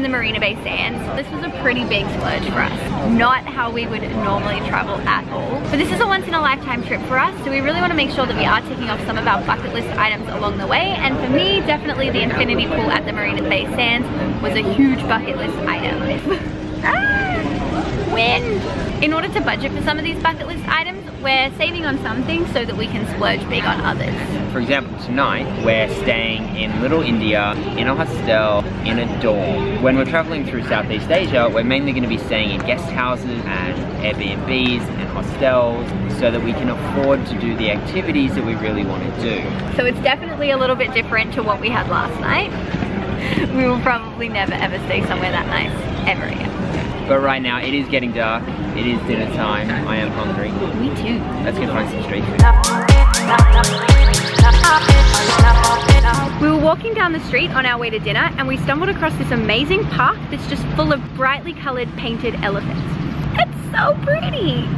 in the Marina Bay Sands. This was a pretty big splurge for us. Not how we would normally travel at all. But this is a once in a lifetime trip for us, so we really want to make sure that we are ticking off some of our bucket list items along the way. And for me, definitely the infinity pool at the Marina Bay Sands was a huge bucket list item. Wind! In order to budget for some of these bucket list items, we're saving on some things so that we can splurge big on others. For example, tonight we're staying in Little India, in a hostel, in a dorm. When we're traveling through Southeast Asia, we're mainly going to be staying in guest houses and Airbnbs and hostels so that we can afford to do the activities that we really want to do. So it's definitely a little bit different to what we had last night. We will probably never ever stay somewhere that nice, ever again. But right now, it is getting dark. It is dinner time. I am hungry. Me too. Let's go find some street food. We were walking down the street on our way to dinner and we stumbled across this amazing park that's just full of brightly colored painted elephants. It's so pretty!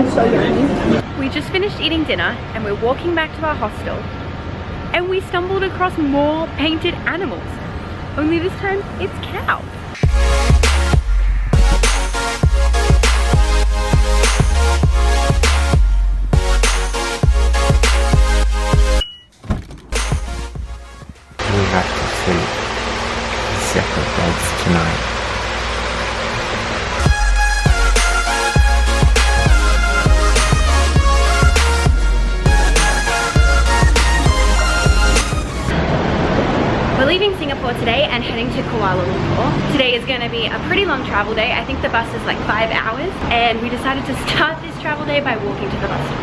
It's so yummy. We just finished eating dinner and we're walking back to our hostel and we stumbled across more painted animals. Only this time it's cows. We have to sleep separate beds tonight. We're leaving Singapore today and heading to Kuala Lumpur. Today is going to be a pretty long travel day. I think the bus is like 5 hours and we decided to start this travel day by walking to the bus stop.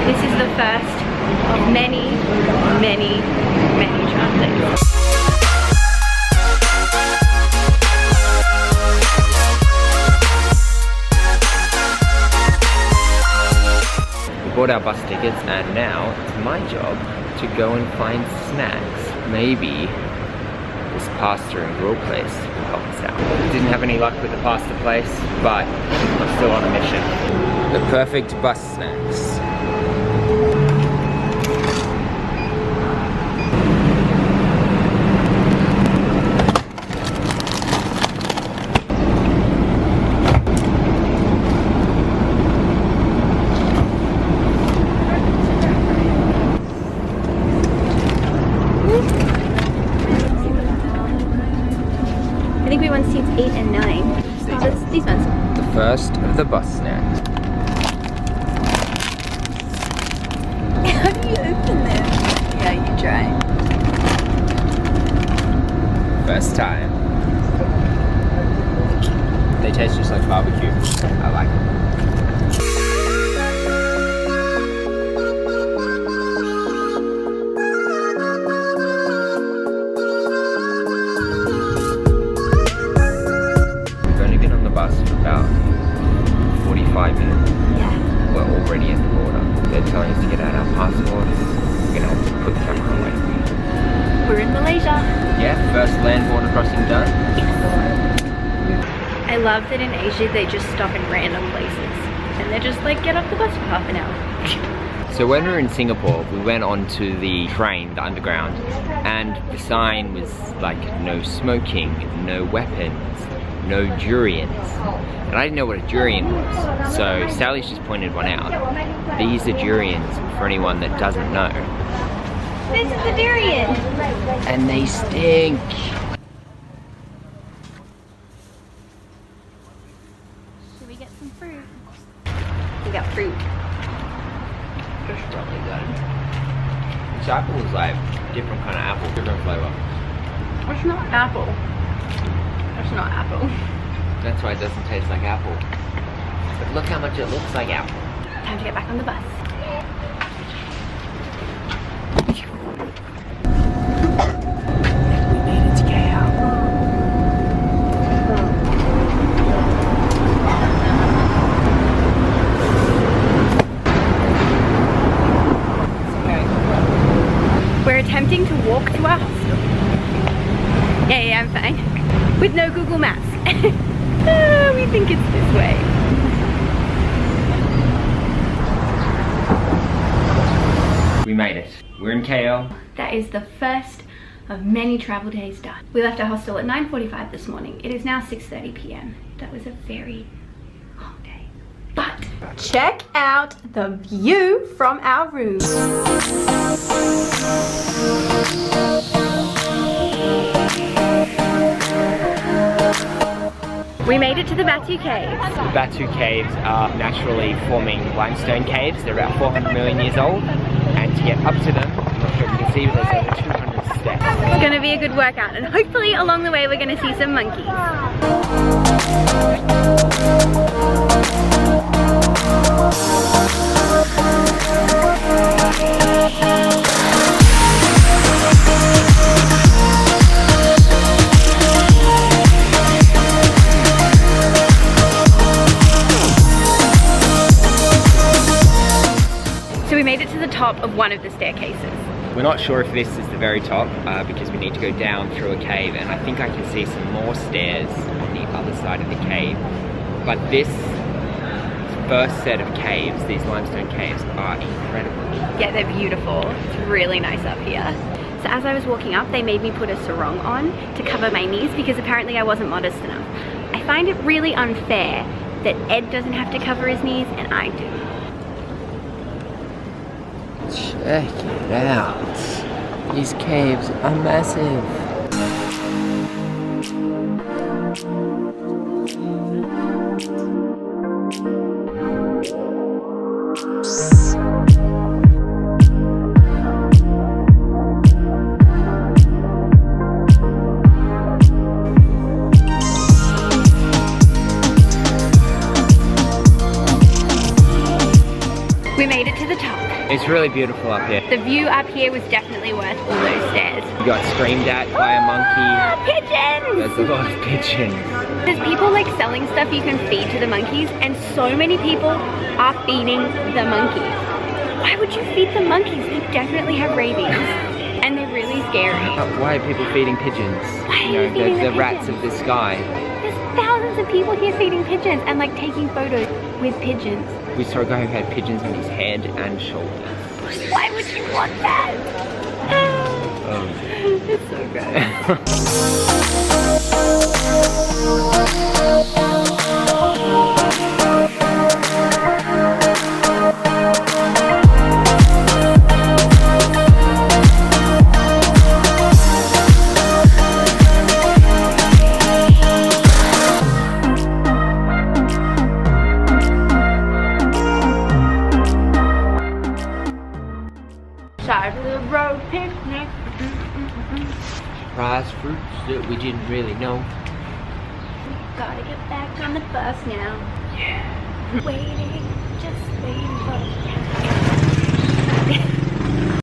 This is the first of many, many, many travel days. We bought our bus tickets and now it's my job to go and find snacks. Maybe this pasta and grill place will help us out. Didn't have any luck with the pasta place, but I'm still on a mission. The perfect bus snacks. I think we want seats 8 and 9. Oh, that's these ones. The first of the bus snacks. How do you open them? Yeah, you try. First time. They taste just like barbecue. I like it. About 45 minutes. Yeah. We're already at the border. They're telling us to get out our passports. We're gonna have to put the camera away. We're in Malaysia. Yeah, first land border crossing done. I love that in Asia they just stop in random places and they're just like, get off the bus for half an hour. So when we were in Singapore, we went onto the train, the underground, and the sign was like no smoking, no weapons, no durians. And I didn't know what a durian was, so Sally's just pointed one out. These are durians for anyone that doesn't know. This is the durian! And they stink! Should we get some fruit? We got fruit. It's really good. This apple is like different kind of apple, different flavor. It's not apple. It's not apple. That's why it doesn't taste like apple. But look how much it looks like apple. Time to get back on the bus. We made it to KL. We're attempting to walk to our hostel. Yeah, I'm fine. With no Google Maps. We think it's this way. made it. We're in KL. That is the first of many travel days done. We left our hostel at 9:45 this morning. It is now 6:30 p.m. That was a very long day. But check out the view from our room. We made it to the Batu Caves. The Batu Caves are naturally forming limestone caves. They're about 400 million years old. And to get up to them, I'm not sure if you can see, but there's over 200 steps. It's gonna be a good workout, and hopefully along the way we're gonna see some monkeys. So we made it to the top of one of the staircases. We're not sure if this is the very top because we need to go down through a cave, and I think I can see some more stairs on the other side of the cave. But this first set of caves, these limestone caves, are incredible. Yeah, they're beautiful. It's really nice up here. So as I was walking up, they made me put a sarong on to cover my knees because apparently I wasn't modest enough. I find it really unfair that Ed doesn't have to cover his knees and I do. Check it out. These caves are massive. We made it to the top. It's really beautiful up here. The view up here was definitely worth all those stairs. You got screamed at by a monkey. Pigeons! There's a lot of pigeons. There's people like selling stuff you can feed to the monkeys, and so many people are feeding the monkeys. Why would you feed the monkeys? They definitely have rabies. And they're really scary. Why are people feeding pigeons? Why are you feeding the the rats of pigeons? the sky. There's thousands of people here feeding pigeons and like taking photos with pigeons. We saw a guy who had pigeons on his head and shoulders. Why would you want that? It's so good. Side of the road picnic. Prize fruits that we didn't really know. Gotta get back on the bus now. Yeah. Waiting, just waiting for